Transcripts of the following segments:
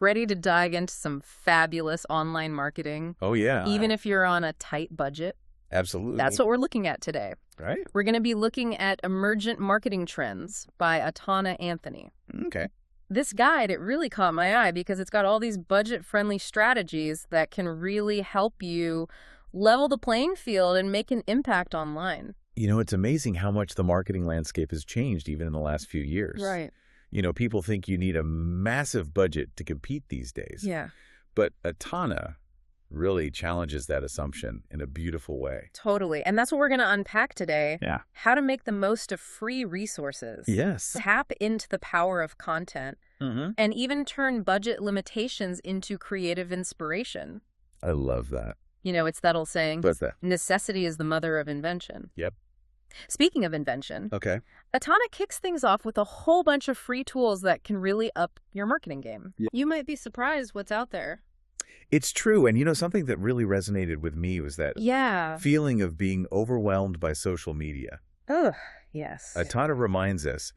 Ready to dive into some fabulous online marketing, Oh, yeah. even if you're on a tight budget? Absolutely. That's what we're looking at today. Right? We're going to be looking at Emergent Marketing Trends by Atana Anthony. Okay. This guide, it really caught my eye because it's got all these budget-friendly strategies that can really help you level the playing field and make an impact online. You know, it's amazing how much the marketing landscape has changed even in the last few years. Right. You know, people think you need a massive budget to compete these days. Yeah. But Atana really challenges that assumption in a beautiful way. Totally. And that's what we're going to unpack today. Yeah. How to make the most of free resources. Yes. Tap into the power of content and even turn budget limitations into creative inspiration. I love that. You know, it's that old saying, What's that? necessity is the mother of invention. Yep. Speaking of invention, Okay. Atana kicks things off with a whole bunch of free tools that can really up your marketing game. Yeah. You might be surprised what's out there. It's true. And, you know, something that really resonated with me was that Yeah. feeling of being overwhelmed by social media. Ugh, yes. Atana reminds us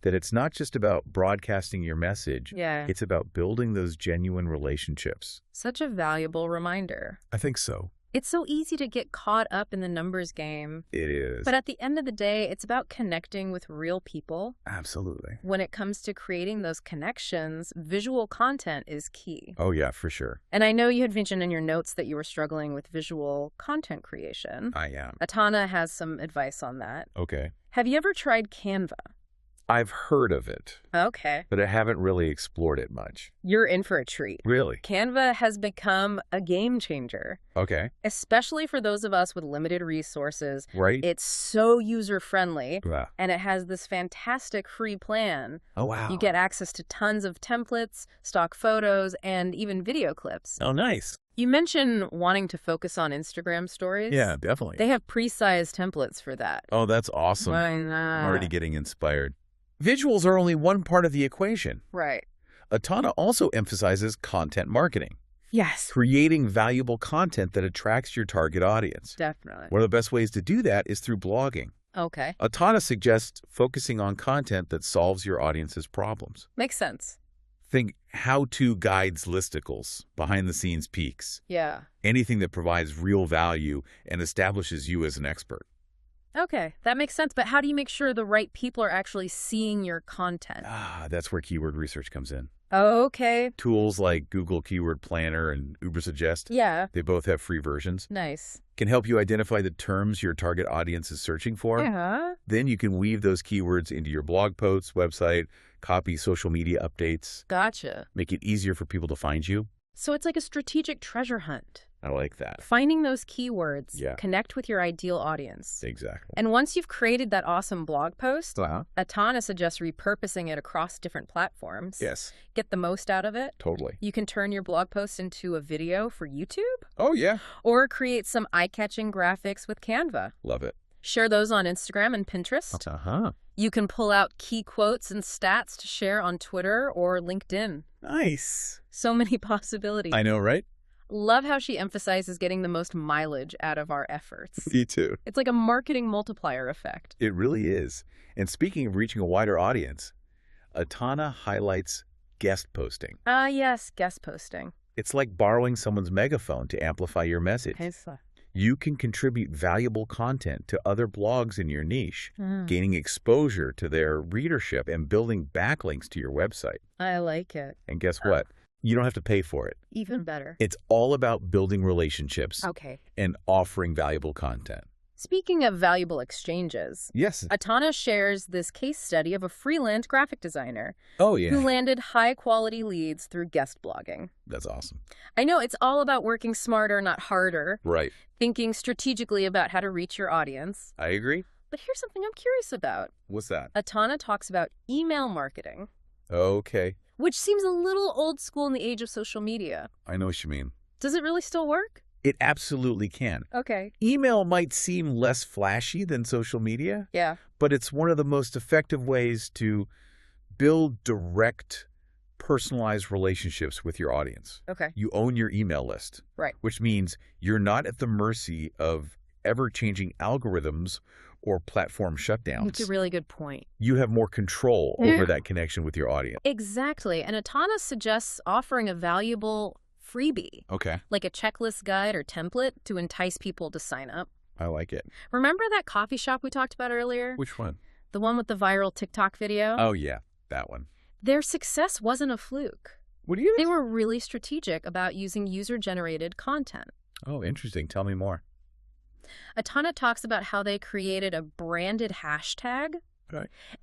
that it's not just about broadcasting your message. Yeah. It's about building those genuine relationships. Such a valuable reminder. I think so. It's so easy to get caught up in the numbers game. It is. But at the end of the day, it's about connecting with real people. Absolutely. When it comes to creating those connections, visual content is key. Oh, yeah, for sure. And I know you had mentioned in your notes that you were struggling with visual content creation. I am. Atana has some advice on that. Okay. Have you ever tried Canva? I've heard of it, Okay. but I haven't really explored it much. You're in for a treat. Really? Canva has become a game changer, Okay. especially for those of us with limited resources. Right? It's so user-friendly, Wow. and it has this fantastic free plan. Oh, wow. You get access to tons of templates, stock photos, and even video clips. Oh, nice. You mentioned wanting to focus on Instagram stories. Yeah, definitely. They have pre-sized templates for that. Oh, that's awesome. Why not? I'm already getting inspired. Visuals are only one part of the equation. Right. Atana also emphasizes content marketing, Yes. creating valuable content that attracts your target audience. Definitely. One of the best ways to do that is through blogging. Okay. Atana suggests focusing on content that solves your audience's problems. Makes sense. Think how-to guides, listicles, behind-the-scenes peeks, Yeah. anything that provides real value and establishes you as an expert. Okay, that makes sense. But how do you make sure the right people are actually seeing your content? That's where keyword research comes in. Okay. Tools like Google Keyword Planner and Ubersuggest, Yeah. they both have free versions, Nice. can help you identify the terms your target audience is searching for. Yeah. Then you can weave those keywords into your blog posts, website, copy, social media updates, Gotcha. make it easier for people to find you. So it's like a strategic treasure hunt. I like that. Finding those keywords, Yeah. connect with your ideal audience. Exactly. And once you've created that awesome blog post, Wow. Atana suggests repurposing it across different platforms. Yes, Get the most out of it. totally. You can turn your blog post into a video for YouTube Oh, yeah. or create some eye-catching graphics with Canva. Love it. Share those on Instagram and Pinterest. Uh-huh. You can pull out key quotes and stats to share on Twitter or LinkedIn. Nice. So many possibilities. I know, right? Love how she emphasizes getting the most mileage out of our efforts. Me too. It's like a marketing multiplier effect. It really is. And speaking of reaching a wider audience, Atana highlights guest posting. Yes, guest posting. It's like borrowing someone's megaphone to amplify your message. You can contribute valuable content to other blogs in your niche, gaining exposure to their readership and building backlinks to your website. I like it. And guess what? You don't have to pay for it. Even better. It's all about building relationships Okay. and offering valuable content. Speaking of valuable exchanges, Yes. Atana shares this case study of a freelance graphic designer Oh, who yeah. landed high-quality leads through guest blogging. That's awesome. I know it's all about working smarter, not harder, Right. thinking strategically about how to reach your audience. I agree. But here's something I'm curious about. What's that? Atana talks about email marketing, Okay. which seems a little old school in the age of social media. I know what you mean. Does it really still work? It absolutely can. Okay. Email might seem less flashy than social media, Yeah. but it's one of the most effective ways to build direct, personalized relationships with your audience. Okay. You own your email list, Right. which means you're not at the mercy of ever-changing algorithms or platform shutdowns. That's a really good point. You have more control over that connection with your audience. Exactly. And Atana suggests offering a valuable freebie, like a checklist guide or template to entice people to sign up. I like it. Remember that coffee shop we talked about earlier? Which one? The one with the viral TikTok video? Oh, yeah, that one. Their success wasn't a fluke. What do you mean? They were really strategic about using user-generated content. Oh, interesting. Tell me more. Atana talks about how they created a branded hashtag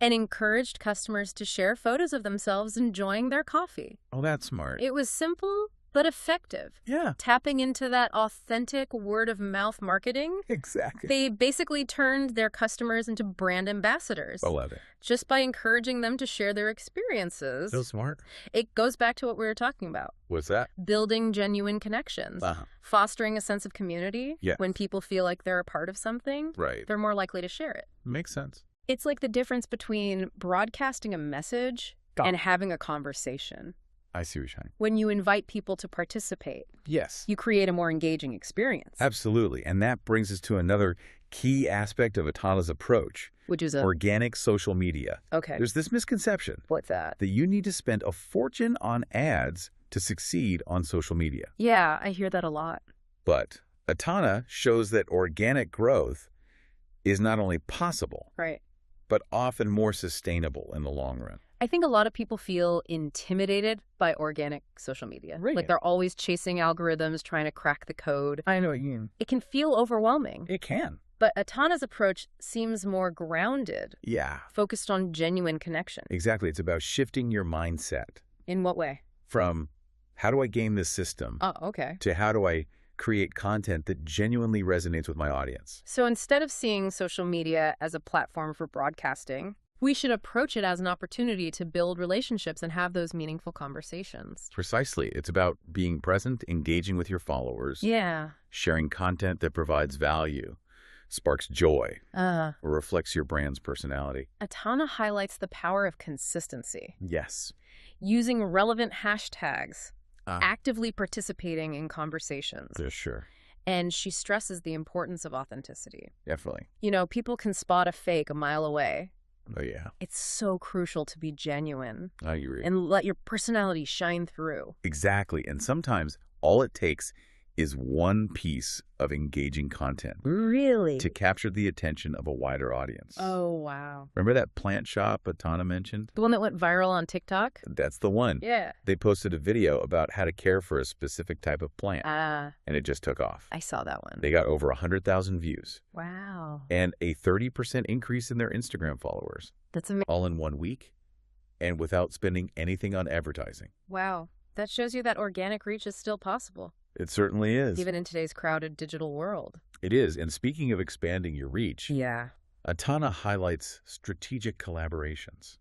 and encouraged customers to share photos of themselves enjoying their coffee. Oh, that's smart. It was simple but effective. Yeah. Tapping into that authentic word-of-mouth marketing. Exactly. They basically turned their customers into brand ambassadors. I love it. Just by encouraging them to share their experiences. So smart. It goes back to what we were talking about. What's that? Building genuine connections. Fostering a sense of community. When people feel like they're a part of something, they're more likely to share it. Makes sense. It's like the difference between broadcasting a message and having a conversation. I see what you're saying. When you invite people to participate, you create a more engaging experience. Absolutely. And that brings us to another key aspect of Atana's approach, which is organic social media. There's this misconception. What's that? That you need to spend a fortune on ads to succeed on social media. Yeah, I hear that a lot. But Atana shows that organic growth is not only possible, but often more sustainable in the long run. I think a lot of people feel intimidated by organic social media. Like they're always chasing algorithms, trying to crack the code. I know what you mean. It can feel overwhelming. It can. But Atana's approach seems more grounded. Focused on genuine connection. Exactly. It's about shifting your mindset. In what way? From how do I game this system? To how do I create content that genuinely resonates with my audience? So instead of seeing social media as a platform for broadcasting, we should approach it as an opportunity to build relationships and have those meaningful conversations. Precisely. It's about being present, engaging with your followers. Sharing content that provides value, sparks joy, or reflects your brand's personality. Atana highlights the power of consistency. Yes. Using relevant hashtags, actively participating in conversations. For sure. And she stresses the importance of authenticity. Definitely. You know, people can spot a fake a mile away. Oh, yeah. It's so crucial to be genuine. I agree. And let your personality shine through. Exactly. And sometimes all it takes is one piece of engaging content. Really? To capture the attention of a wider audience. Oh, wow. Remember that plant shop Atana mentioned? The one that went viral on TikTok? That's the one. Yeah. They posted a video about how to care for a specific type of plant. And it just took off. I saw that one. They got over 100,000 views. Wow. And a 30% increase in their Instagram followers. That's amazing. All in 1 week and without spending anything on advertising. Wow. That shows you that organic reach is still possible. It certainly is. Even in today's crowded digital world. It is. And speaking of expanding your reach, Atana highlights strategic collaborations.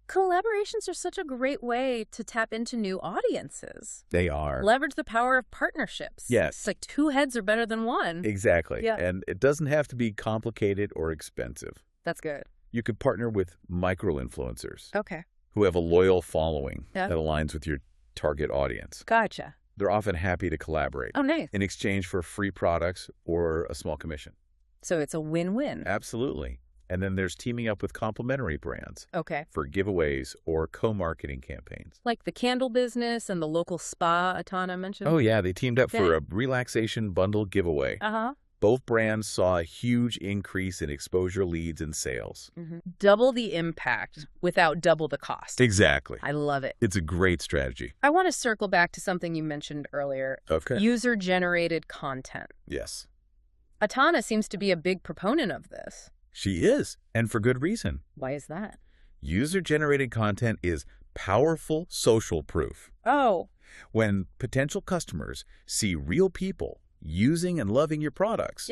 Collaborations are such a great way to tap into new audiences. They are. Leverage the power of partnerships. Yes. It's like 2 heads are better than 1. Exactly. Yeah. And it doesn't have to be complicated or expensive. That's good. You could partner with micro-influencers. Okay. Who have a loyal following that aligns with your target audience. Gotcha. They're often happy to collaborate. Oh, nice. In exchange for free products or a small commission. So it's a win-win. Absolutely. And then there's teaming up with complementary brands. Okay. For giveaways or co-marketing campaigns. Like the candle business and the local spa Atana mentioned? Oh, yeah. They teamed up for a relaxation bundle giveaway. Both brands saw a huge increase in exposure, leads, and sales. Double the impact without double the cost. Exactly. I love it. It's a great strategy. I want to circle back to something you mentioned earlier. Okay. User-generated content. Yes. Atana seems to be a big proponent of this. She is, and for good reason. Why is that? User-generated content is powerful social proof. Oh. When potential customers see real people using and loving your products,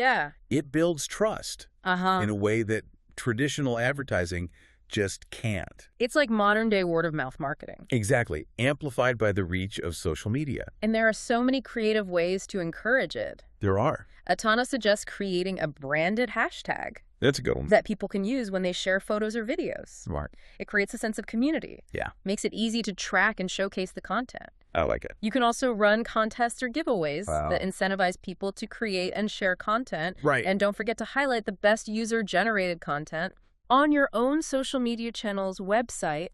it builds trust in a way that traditional advertising just can't. It's like modern-day word-of-mouth marketing. Exactly. Amplified by the reach of social media. And there are so many creative ways to encourage it. There are. Atana suggests creating a branded hashtag. That's a good one. That people can use when they share photos or videos. Smart. It creates a sense of community. Yeah. Makes it easy to track and showcase the content. I like it. You can also run contests or giveaways Wow. that incentivize people to create and share content. Right. And don't forget to highlight the best user-generated content on your own social media channel's website,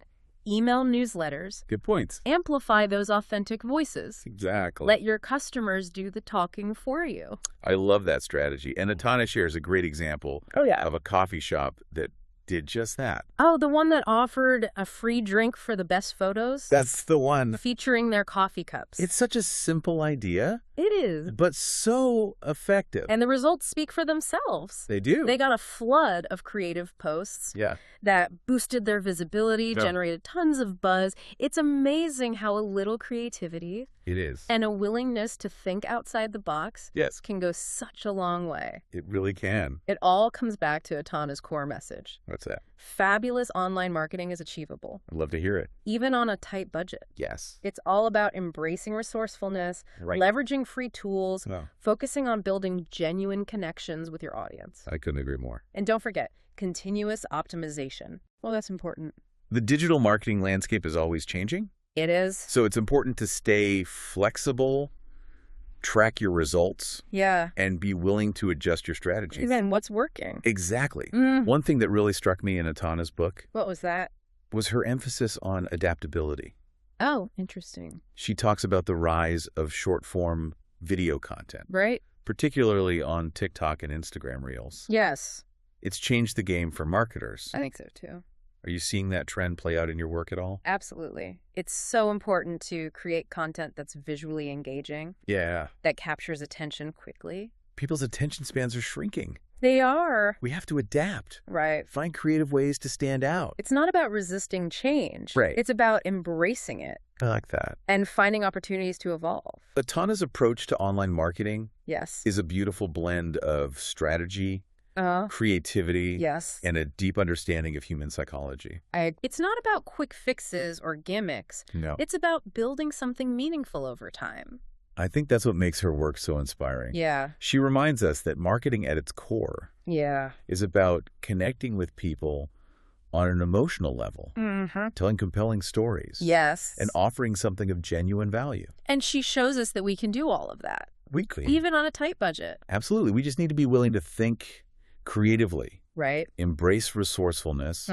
email newsletters. Good points. Amplify those authentic voices. Exactly. Let your customers do the talking for you. I love that strategy. And Etana shares a great example of a coffee shop that did just that. Oh, the one that offered a free drink for the best photos? That's the one. Featuring their coffee cups. It's such a simple idea. It is. But so effective. And the results speak for themselves. They do. They got a flood of creative posts that boosted their visibility, generated tons of buzz. It's amazing how a little creativity and a willingness to think outside the box can go such a long way. It really can. It all comes back to Etana's core message. What's that? Fabulous online marketing is achievable. I'd love to hear it. Even on a tight budget. Yes. It's all about embracing resourcefulness, leveraging free tools, focusing on building genuine connections with your audience. I couldn't agree more. And don't forget, continuous optimization. Well, that's important. The digital marketing landscape is always changing. It is. So it's important to stay flexible, track your results, and be willing to adjust your strategies. Even what's working. Exactly. One thing that really struck me in Etana's book What was that? was her emphasis on adaptability. Oh, interesting. She talks about the rise of short-form video content, Right? particularly on TikTok and Instagram Reels. Yes, It's changed the game for marketers. I think so too. Are you seeing that trend play out in your work at all? Absolutely. It's so important to create content that's visually engaging, Yeah. that captures attention quickly. People's attention spans are shrinking. They are. We have to adapt. Right. Find creative ways to stand out. It's not about resisting change. Right. It's about embracing it I like that. and finding opportunities to evolve. Etana's approach to online marketing Yes. is a beautiful blend of strategy, Uh, creativity, yes. and a deep understanding of human psychology. It's not about quick fixes or gimmicks. No. It's about building something meaningful over time. I think that's what makes her work so inspiring. Yeah. She reminds us that marketing at its core Yeah. is about connecting with people on an emotional level, telling compelling stories, Yes. and offering something of genuine value. And she shows us that we can do all of that, We can. even on a tight budget. Absolutely. We just need to be willing to think creatively, Right? embrace resourcefulness,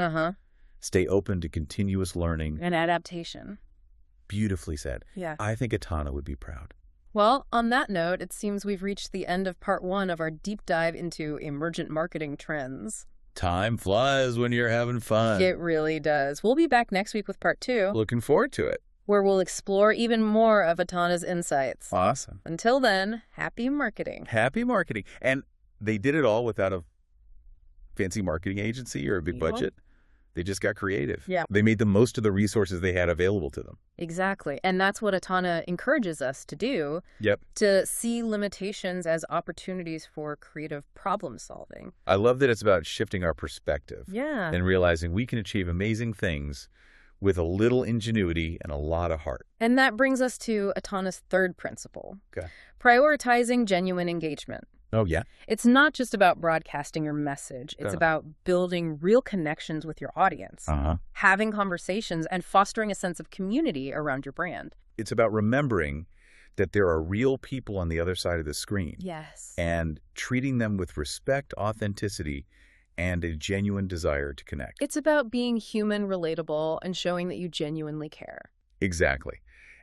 stay open to continuous learning. And adaptation. Beautifully said. Yeah. I think Etana would be proud. Well, on that note, it seems we've reached the end of part 1 of our deep dive into emergent marketing trends. Time flies when you're having fun. It really does. We'll be back next week with part 2, Looking forward to it. where we'll explore even more of Etana's insights. Awesome. Until then, happy marketing. Happy marketing. And they did it all without a fancy marketing agency or a big budget. They just got creative. Yeah. They made the most of the resources they had available to them. Exactly. And that's what Etana encourages us to do, Yep. to see limitations as opportunities for creative problem solving. I love that it's about shifting our perspective Yeah. and realizing we can achieve amazing things with a little ingenuity and a lot of heart. And that brings us to Etana's third principle, Okay. prioritizing genuine engagement. Oh, yeah? It's not just about broadcasting your message. It's about building real connections with your audience, having conversations, and fostering a sense of community around your brand. It's about remembering that there are real people on the other side of the screen. Yes. And treating them with respect, authenticity, and a genuine desire to connect. It's about being human, relatable, and showing that you genuinely care. Exactly.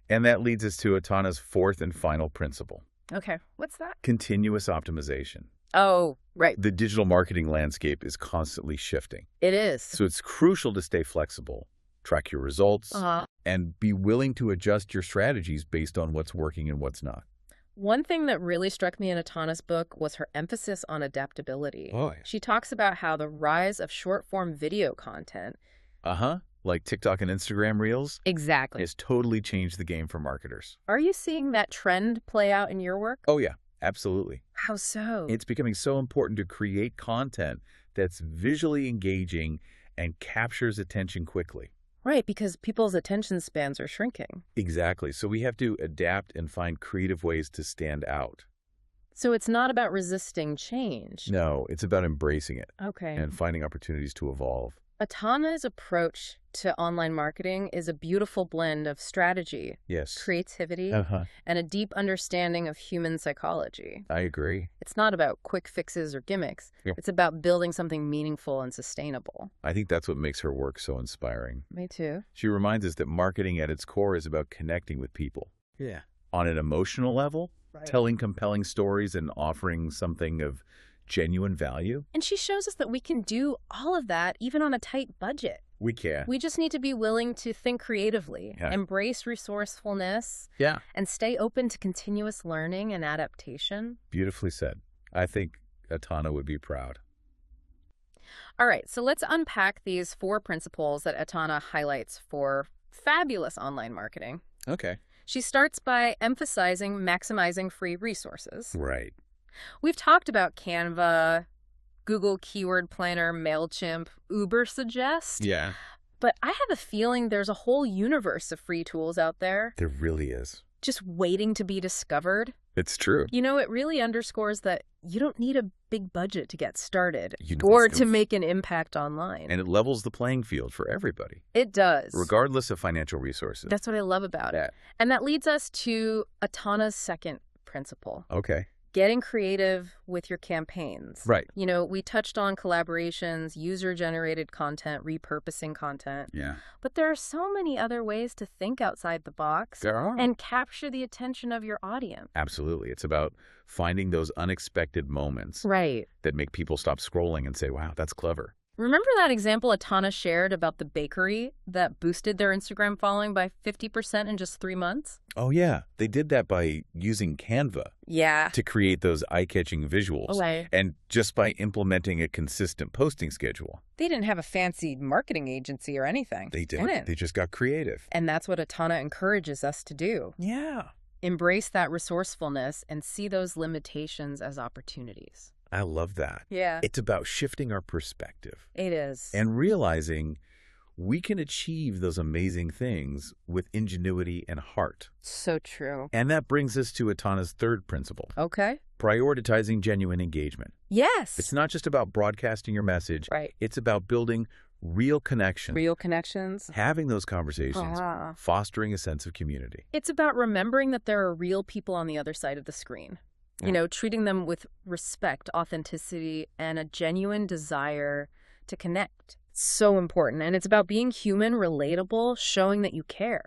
And that leads us to Etana's fourth and final principle. Okay, what's that? Continuous optimization. Oh, right. The digital marketing landscape is constantly shifting. It is. So it's crucial to stay flexible, track your results, and be willing to adjust your strategies based on what's working and what's not. One thing that really struck me in Etana's book was her emphasis on adaptability. Oh, yeah. She talks about how the rise of short-form video content Like TikTok and Instagram Reels exactly has totally changed the game for marketers. Are you seeing that trend play out in your work? Oh, yeah, absolutely. How so? It's becoming so important to create content that's visually engaging and captures attention quickly. Right, because people's attention spans are shrinking. Exactly. So we have to adapt and find creative ways to stand out. So it's not about resisting change. No, it's about embracing it Okay. and finding opportunities to evolve. Atana's approach to online marketing is a beautiful blend of strategy, creativity, and a deep understanding of human psychology. I agree. It's not about quick fixes or gimmicks. Yeah. It's about building something meaningful and sustainable. I think that's what makes her work so inspiring. Me too. She reminds us that marketing at its core is about connecting with people. Yeah. On an emotional level, telling compelling stories and offering something of genuine value. And she shows us that we can do all of that even on a tight budget. We can. We just need to be willing to think creatively, embrace resourcefulness, and stay open to continuous learning and adaptation. Beautifully said. I think Atana would be proud. All right, so let's unpack these 4 principles that Atana highlights for fabulous online marketing. Okay. She starts by emphasizing maximizing free resources. Right. We've talked about Canva, Google Keyword Planner, MailChimp, Ubersuggest. Yeah. But I have a feeling there's a whole universe of free tools out there. There really is. Just waiting to be discovered. It's true. You know, it really underscores that you don't need a big budget to get started or to make an impact online. And it levels the playing field for everybody. It does. Regardless of financial resources. That's what I love about it. And that leads us to Atana's second principle. Okay. Getting creative with your campaigns. Right. You know, we touched on collaborations, user-generated content, repurposing content. Yeah. But there are so many other ways to think outside the box. There are. And capture the attention of your audience. Absolutely. It's about finding those unexpected moments. Right. That make people stop scrolling and say, wow, that's clever. Remember that example Atana shared about the bakery that boosted their Instagram following by 50% in just 3 months? Oh, yeah. They did that by using Canva. Yeah. To create those eye-catching visuals. Right. And just by implementing a consistent posting schedule. They didn't have a fancy marketing agency or anything. They didn't. They just got creative. And that's what Atana encourages us to do. Yeah. Embrace that resourcefulness and see those limitations as opportunities. I love that. Yeah. It's about shifting our perspective. It is. And realizing we can achieve those amazing things with ingenuity and heart. So true. And that brings us to Atana's third principle. Okay. Prioritizing genuine engagement. Yes. It's not just about broadcasting your message. Right. It's about building real connections. Real connections. Having those conversations, fostering a sense of community. It's about remembering that there are real people on the other side of the screen. You know, treating them with respect, authenticity, and a genuine desire to connect. So important. And it's about being human, relatable, showing that you care.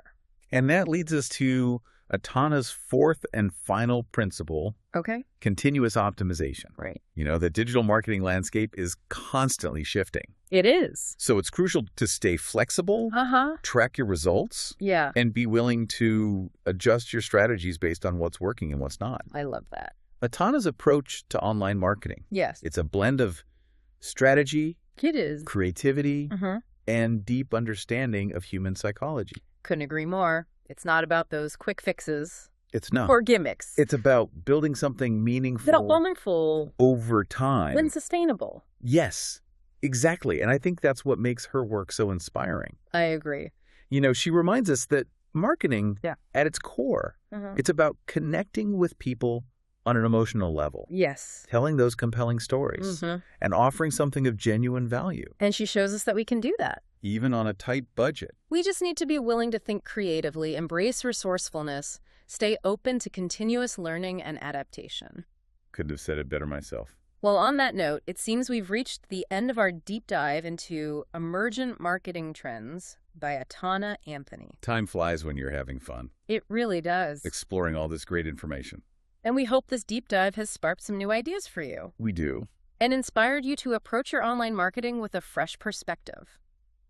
And that leads us to Atana's fourth and final principle. Okay. Continuous optimization. Right. You know, the digital marketing landscape is constantly shifting. It is. So it's crucial to stay flexible, track your results, and be willing to adjust your strategies based on what's working and what's not. I love that. Atana's approach to online marketing. Yes. It's a blend of strategy, it is, creativity, and deep understanding of human psychology. Couldn't agree more. It's not about those quick fixes. It's not. Or gimmicks. It's about building something meaningful over time. And sustainable. Yes, exactly. And I think that's what makes her work so inspiring. I agree. You know, she reminds us that marketing, at its core, it's about connecting with people on an emotional level. Yes. Telling those compelling stories and offering something of genuine value. And she shows us that we can do that. Even on a tight budget. We just need to be willing to think creatively, embrace resourcefulness, stay open to continuous learning and adaptation. Couldn't have said it better myself. Well, on that note, it seems we've reached the end of our deep dive into Emergent Marketing Trends by Atana Anthony. Time flies when you're having fun. It really does. Exploring all this great information. And we hope this deep dive has sparked some new ideas for you. We do. And inspired you to approach your online marketing with a fresh perspective.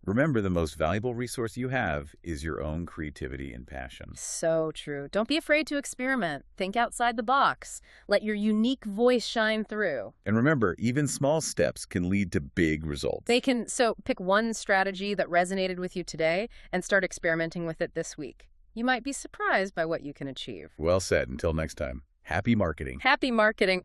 Remember, the most valuable resource you have is your own creativity and passion. So true. Don't be afraid to experiment. Think outside the box. Let your unique voice shine through. And remember, even small steps can lead to big results. They can. So pick one strategy that resonated with you today and start experimenting with it this week. You might be surprised by what you can achieve. Well said. Until next time. Happy marketing. Happy marketing.